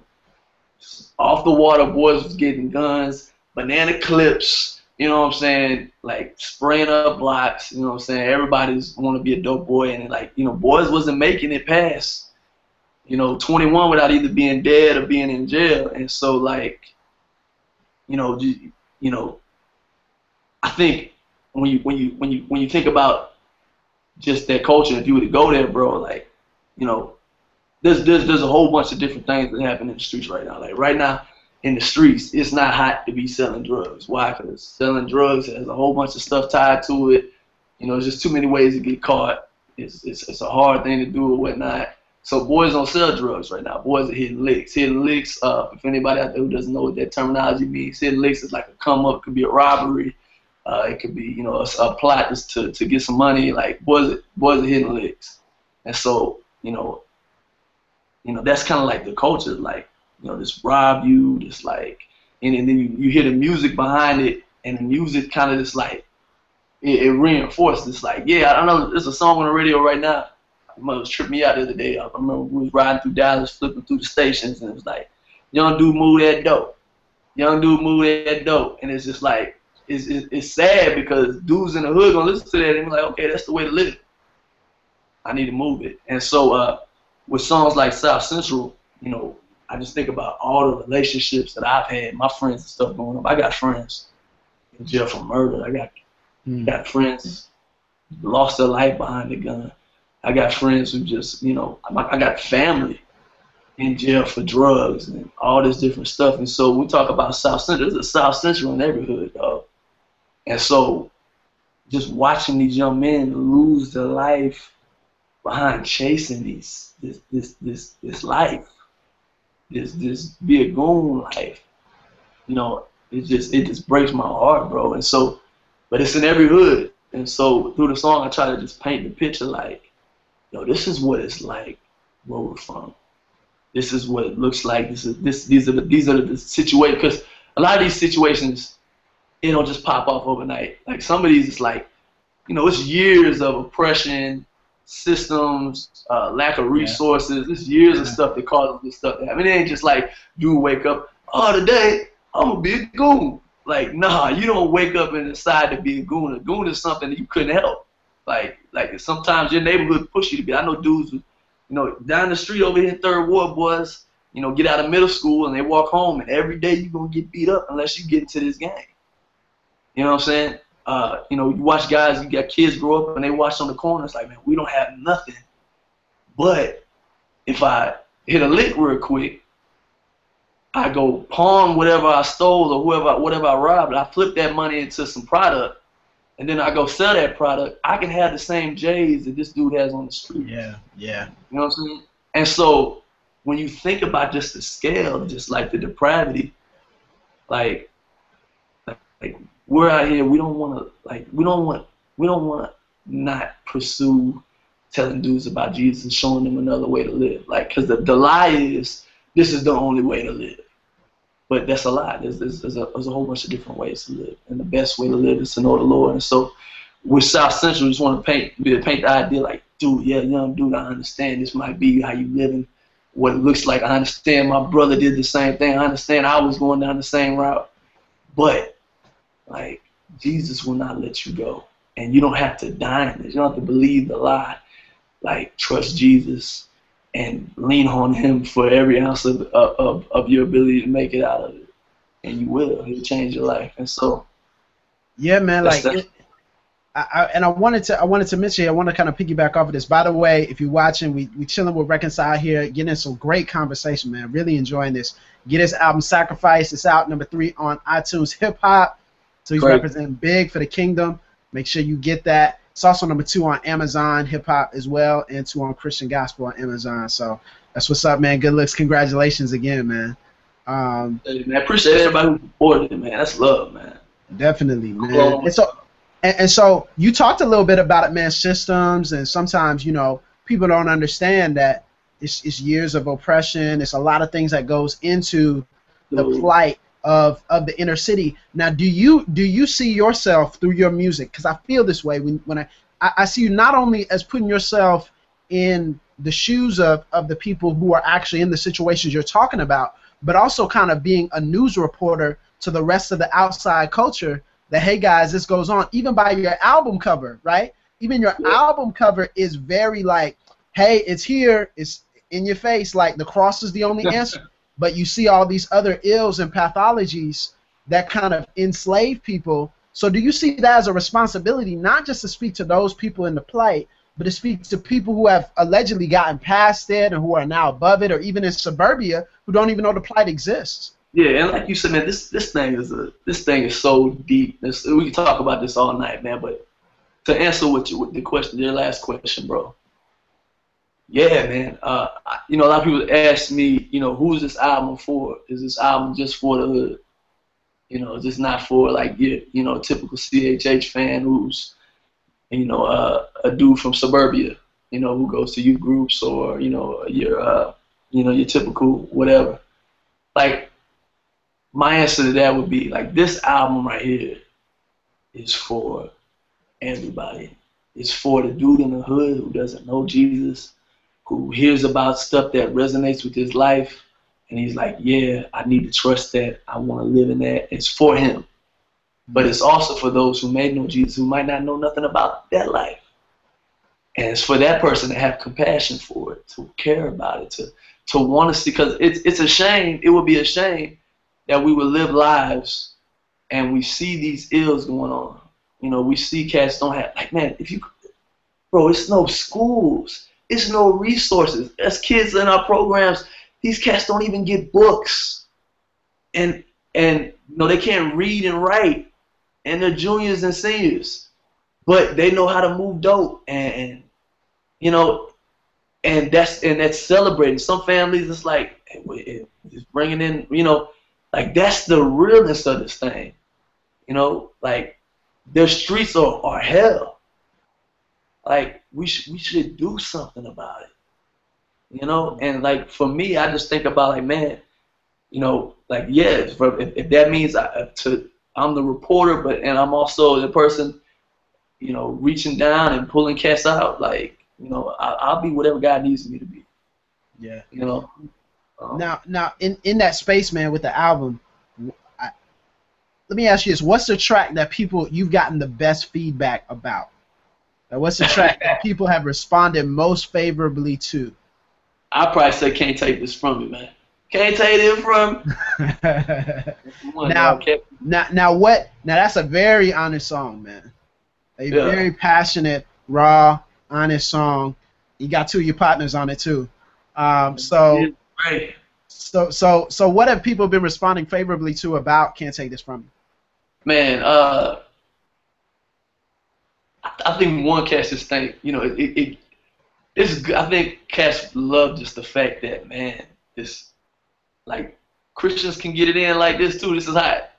off the water boys was getting guns, banana clips, you know what I'm saying, like spraying up blocks, you know what I'm saying. Everybody's want to be a dope boy, and, like, you know, boys wasn't making it past, you know, 21 without either being dead or being in jail. And so, like, you know, I think when you think about just that culture, if you were to go there, bro, like, you know, there's a whole bunch of different things that happen in the streets right now. Like right now in the streets, it's not hot to be selling drugs. Why? Because selling drugs has a whole bunch of stuff tied to it. You know, there's just too many ways to get caught. It's a hard thing to do or whatnot. So boys don't sell drugs right now. Boys are hitting licks. Hitting licks, if anybody out there who doesn't know what that terminology means, hitting licks is like a come up. It could be a robbery. It could be, you know, a plot to get some money. Like boys are hitting licks. And so, you know, that's kind of like the culture. Like, you know, just rob you, just like, and then you hear the music behind it, and the music kind of just like, it reinforces. It's like, yeah, I don't know, there's a song on the radio right now. It was tripping me out the other day. I remember we was riding through Dallas, flipping through the stations, and it was like, young dude move that dope. Young dude move that dope. And it's just like, it's sad because dudes in the hood gonna listen to that and be like, okay, that's the way to live. I need to move it. And so with songs like South Central, you know, I just think about all the relationships that I've had, my friends and stuff going up. I got friends in jail for murder. I got friends who lost their life behind the gun. I got friends who just, you know, I got family in jail for drugs and all this different stuff. And so we talk about South Central. It's a South Central neighborhood, dog. And so just watching these young men lose their life behind chasing this life, this be a goon life, you know, it just breaks my heart, bro. And so, but it's in every hood. And so through the song, I try to just paint the picture like, yo, this is what it's like where we're from. This is what it looks like. These are the situations. Because a lot of these situations, it don't just pop off overnight. Like some of these, it's like, you know, it's years of oppression, systems, lack of resources. It's years of stuff that causes this stuff to happen. It ain't just like you wake up, oh, today I'm gonna be a goon. Like, nah, you don't wake up and decide to be a goon. A goon is something that you couldn't help. Like sometimes your neighborhood push you to be. I know dudes who, you know, down the street over here in Third Ward, boys, you know, get out of middle school and they walk home and every day you're gonna get beat up unless you get into this gang. You know what I'm saying? You know, you watch guys, you got kids grow up and they watch on the corners like, man, we don't have nothing. But if I hit a lick real quick, I go pawn whatever I stole or whatever I robbed, I flip that money into some product, and then I go sell that product, I can have the same J's that this dude has on the street. Yeah. You know what I'm saying? And so when you think about just the scale, just like the depravity, like we're out here, we don't want to not pursue telling dudes about Jesus and showing them another way to live. Like, because the lie is this is the only way to live. But that's a lie. There's a whole bunch of different ways to live. And the best way to live is to know the Lord. And so with South Central, we just want to paint the idea like, dude, yeah, young dude, I understand this might be how you living, what it looks like. I understand my brother did the same thing. I understand I was going down the same route. But, like, Jesus will not let you go. And you don't have to die in this. You don't have to believe the lie. Like, trust Jesus and lean on him for every ounce of your ability to make it out of it. And you will. He'll change your life. And so, yeah, man, like, I wanted to mention, I want to kind of piggyback off of this. By the way, if you're watching, we chilling with Reconcile here, getting some great conversation, man. Really enjoying this. Get his album Sacrifice. It's out #3 on iTunes Hip Hop. So he's representing big for the kingdom. Make sure you get that. It's also #2 on Amazon Hip Hop as well, and 2 on Christian Gospel on Amazon. So that's what's up, man. Good looks. Congratulations again, man. Hey, man, I appreciate everybody who supported it, man. That's love, man. Definitely, man. And so you talked a little bit about it, man, systems, and sometimes, you know, people don't understand that it's years of oppression. It's a lot of things that goes into the plight of the inner city. Now, do you see yourself through your music? Because I feel this way when I see you not only as putting yourself in the shoes of the people who are actually in the situations you're talking about, but also kind of being a news reporter to the rest of the outside culture that, hey guys, this goes on. Even by your album cover, right? Even your album cover is very like, hey, it's here, it's in your face, like the cross is the only answer. But you see all these other ills and pathologies that kind of enslave people, So do you see that as a responsibility, not just to speak to those people in the plight, but to speak to people who have allegedly gotten past it and who are now above it, or even in suburbia who don't even know the plight exists? Yeah, and like you said, man, this thing is so deep. We can talk about this all night, man. But to answer with the question, your last question, bro. Yeah, man. A lot of people ask me, who's this album for? Is this album just for the hood? Is this not for like your typical CHH fan who's a dude from suburbia, who goes to youth groups, or your typical whatever. Like, my answer to that would be like, this album right here is for everybody. It's for the dude in the hood who doesn't know Jesus, who hears about stuff that resonates with his life, and he's like, yeah, I need to trust that. I want to live in that. It's for him. But it's also for those who may know Jesus, who might not know nothing about that life. And it's for that person to have compassion for it, to care about it, to want to see, because it's a shame. It would be a shame that we would live lives and we see these ills going on. We see cats don't have, like, man, it's no schools. It's no resources. As kids in our programs, these cats don't even get books. And they can't read and write. And they're juniors and seniors. But they know how to move dope. And that's celebrating. Some families, it's like, it's bringing in, like, that's the realness of this thing. Like, their streets are hell. Like, we should do something about it. And like, for me, I just think about, like, man, like, yeah, if that means I'm the reporter, and I'm also the person, reaching down and pulling cats out, like, I'll be whatever God needs me to be. Yeah. Now, in that space, man, with the album, let me ask you this: what's the track that you've gotten the best feedback about? What's the track that people have responded most favorably to? I'd probably say "Can't Take This From Me," man. Can't take it from. Now that's a very honest song, man. Very passionate, raw, honest song. You got two of your partners on it too. So what have people been responding favorably to about "Can't Take This From Me"? Man, I think one cats just think, it's good. I think cats love just the fact that, man, this, like, Christians can get it in like this too. This is hot.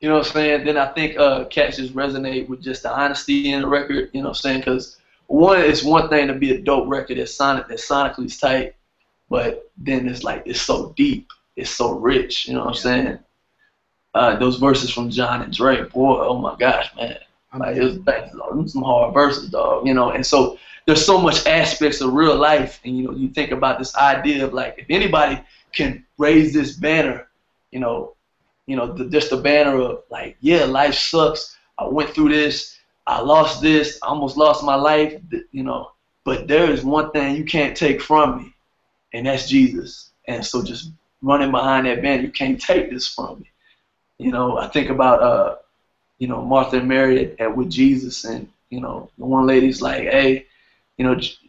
You know what I'm saying? Then I think cats just resonate with just the honesty in the record. You know what I'm saying? Because it's one thing to be a dope record that's sonically is tight, but then it's like, it's so deep, it's so rich. You know what I'm saying? Those verses from John and Dre, boy, oh my gosh, man. Like, it was some hard verses, dog. And so there's so much aspects of real life, and you think about this idea of, like, if anybody can raise this banner, just the banner of, like, yeah, life sucks. I went through this. I lost this. I almost lost my life. But there is one thing you can't take from me, and that's Jesus. And so just running behind that banner, you can't take this from me. I think about Martha and Mary with Jesus, and the one lady's like, hey,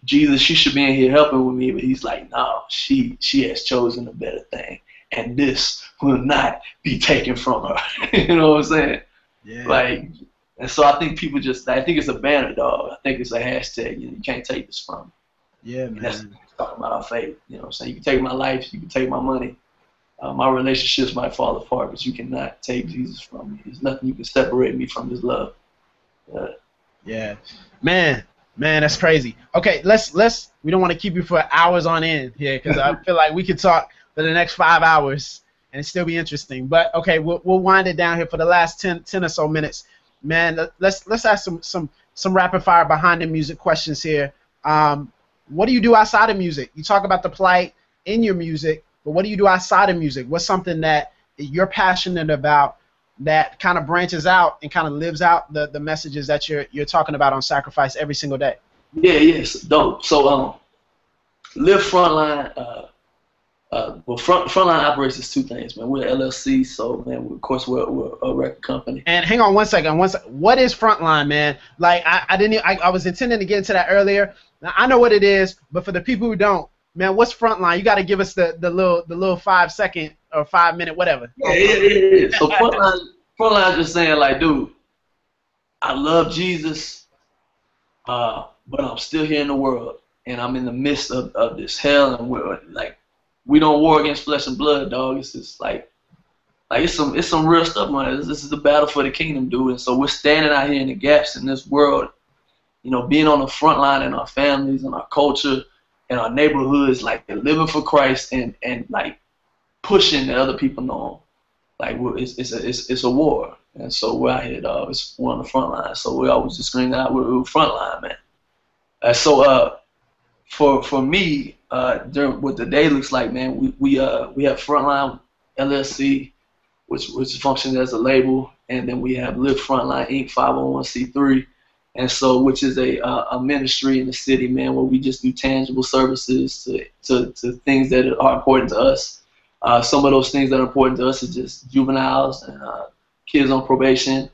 Jesus, she should be in here helping with me, but he's like, no, she has chosen a better thing, and this will not be taken from her. You know what I'm saying? Yeah. Like, and so I think people I think it's a banner, dog. I think it's a hashtag. You can't take this from me. Yeah, man. And that's talking about our faith. You know what I'm saying? You can take my life, you can take my money. My relationships might fall apart, but you cannot take Jesus from me. There's nothing you can separate me from his love. Yeah. Man, that's crazy. Okay, let's we don't want to keep you for hours on end here, because I feel like we could talk for the next 5 hours and still be interesting. But okay, we'll wind it down here for the last 10 or so minutes. Man, let's ask some rapid fire behind the music questions here. What do you do outside of music? You talk about the plight in your music, but what do you do outside of music? What's something that you're passionate about that kind of branches out and kind of lives out the messages that you're talking about on Sacrifice every single day? Yeah, yes, dope. So, Live Frontline, Well, frontline operates is two things, man. We're LLC, so man, of course we're a record company. And hang on one second. What is Frontline, man? Like I didn't. I was intending to get into that earlier. Now, I know what it is, but for the people who don't, man, what's Frontline? You got to give us the little 5 second or 5 minute whatever. Yeah, it is. So frontline just saying like, dude, I love Jesus, but I'm still here in the world, and I'm in the midst of this hell, and we're like, we don't war against flesh and blood, dog. It's just like it's some real stuff, man. This is the battle for the kingdom, dude. And so we're standing out here in the gaps in this world, you know, being on the front line in our families and our culture and our neighborhoods, like living for Christ and like pushing that other people know. Like it's a war, and so we're out here, dog. We're on the front line, so we always just scream out, we're front line, man. For me, during what the day looks like, man, we have Frontline LLC, which functions as a label, and then we have Live Frontline Inc. 501c3, and so which is a ministry in the city, man, where we just do tangible services to things that are important to us. Some of those things that are important to us are just juveniles and kids on probation,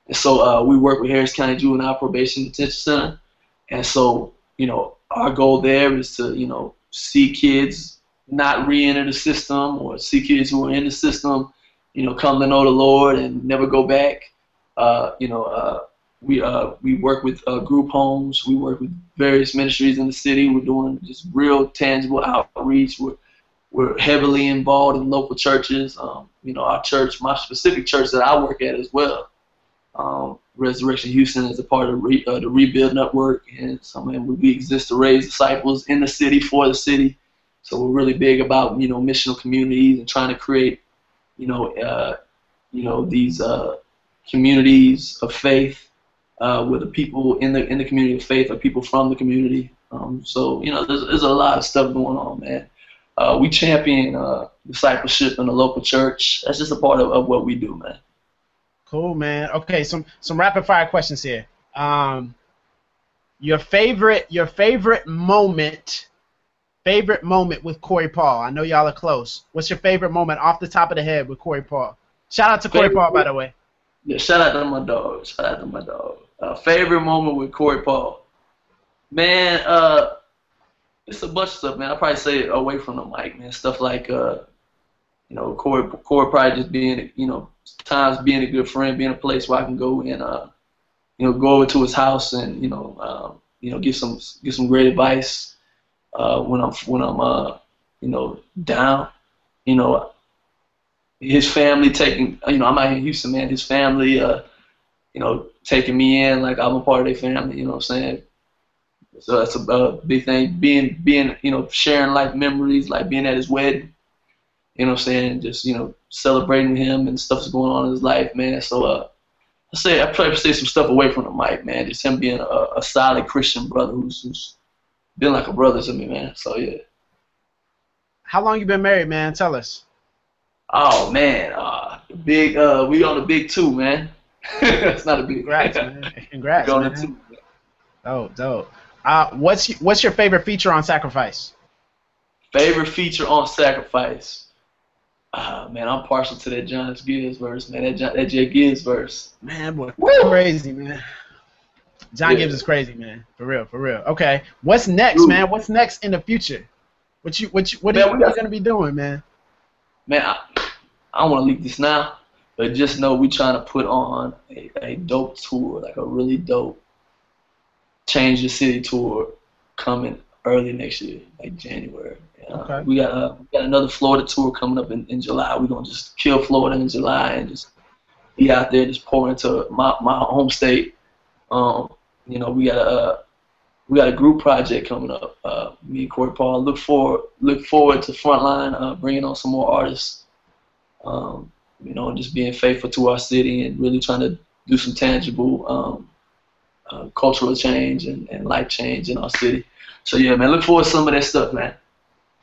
and so we work with Harris County Juvenile Probation Detention Center, and so you know. Our goal there is to, you know, see kids not re-enter the system, or see kids who are in the system, you know, come to know the Lord and never go back. We work with group homes. We work with various ministries in the city. We're doing just real tangible outreach. We're heavily involved in local churches. You know, our church, my specific church that I work at as well. Resurrection Houston is a part of the Rebuild Network, and so man, we exist to raise disciples in the city for the city. So we're really big about, you know, missional communities and trying to create, these communities of faith where the people in the community of faith are people from the community. So you know, there's a lot of stuff going on, man. We champion discipleship in the local church. That's just a part of what we do, man. Cool, man. Okay, some rapid fire questions here. Your favorite moment with Corey Paul. I know y'all are close. What's your favorite moment off the top of the head with Corey Paul? Shout out to Corey Paul, by the way. Yeah, shout out to my dog. Favorite moment with Corey Paul. Man, it's a bunch of stuff, man. I'll probably say it away from the mic, man. Stuff like you know, Corey probably just being, you know, times being a good friend, being a place where I can go and, you know, go over to his house and, you know, get some great advice when I'm you know, down. You know, his family taking, you know, I'm out here in Houston, man. His family, you know, taking me in like I'm a part of their family. You know what I'm saying? So that's a big thing. Being, you know, sharing life memories, like being at his wedding. You know what I'm saying? Just, you know, celebrating him and stuff's going on in his life, man. So I probably say some stuff away from the mic, man. Just him being a solid Christian brother who's been like a brother to me, man. So yeah. How long you been married, man? Tell us. Oh man, we on the big 2, man. That's not a big. Congrats, man. Congrats, man. Man. 2. Dope. What's your favorite feature on Sacrifice? Favorite feature on Sacrifice. Man, I'm partial to that John Gibbs verse, man. That Jay Gibbs verse. Man, boy, crazy, man. John Gibbs is crazy, man. For real. Okay, what's next, man? What's next in the future? What are you gonna be doing, man? Man, I don't want to leak this now, but just know we trying to put on a dope tour, like a really dope Change the City tour coming early next year, like January. Okay. We got another Florida tour coming up in July. We're gonna just kill Florida in July and just be out there, just pour into my home state. You know, we got a group project coming up. Me and Corey Paul look forward to Frontline, bringing on some more artists. You know, and just being faithful to our city and really trying to do some tangible cultural change and life change in our city. So yeah, man, look forward to some of that stuff, man.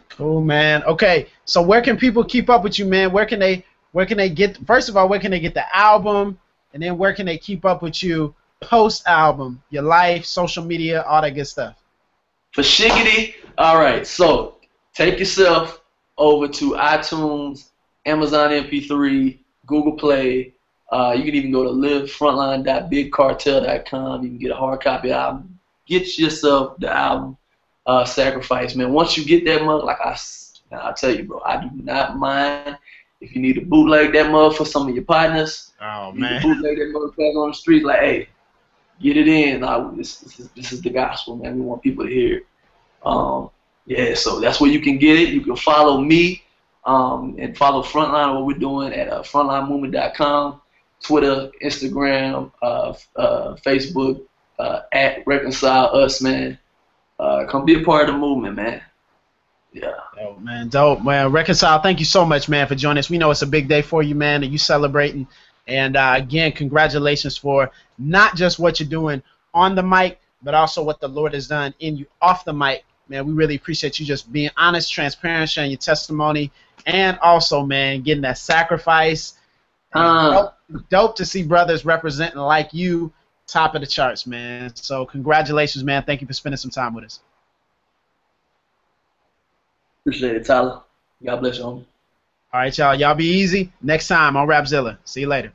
Cool, man. Okay, so where can people keep up with you, man? Where can they get? First of all, where can they get the album, and then where can they keep up with you post album, your life, social media, all that good stuff? For Shiggity, all right. So take yourself over to iTunes, Amazon MP3, Google Play. You can even go to livefrontline.bigcartel.com. You can get a hard copy of the album. Get yourself the album, Sacrifice, man. Once you get that mug, I'll tell you, bro, I do not mind if you need to bootleg that mug for some of your partners. Oh, you man. need to bootleg that mug back on the street, like, hey, get it in. This is the gospel, man. We want people to hear it. Yeah, so that's where you can get it. You can follow me and follow Frontline, what we're doing at frontlinemovement.com, Twitter, Instagram, Facebook, at Reconcile Us, man. Come be a part of the movement, man. Yeah. Oh, man, dope, man. Reconcile, thank you so much, man, for joining us. We know it's a big day for you, man, and you celebrating. And, again, congratulations for not just what you're doing on the mic, but also what the Lord has done in you off the mic. Man, we really appreciate you just being honest, transparent, sharing your testimony, and also, man, getting that sacrifice. Dope to see brothers representing like you, top of the charts, man. So congratulations, man. Thank you for spending some time with us. Appreciate it, Tyler. God bless you, homie. All right, y'all. Y'all be easy. Next time on Rapzilla. See you later.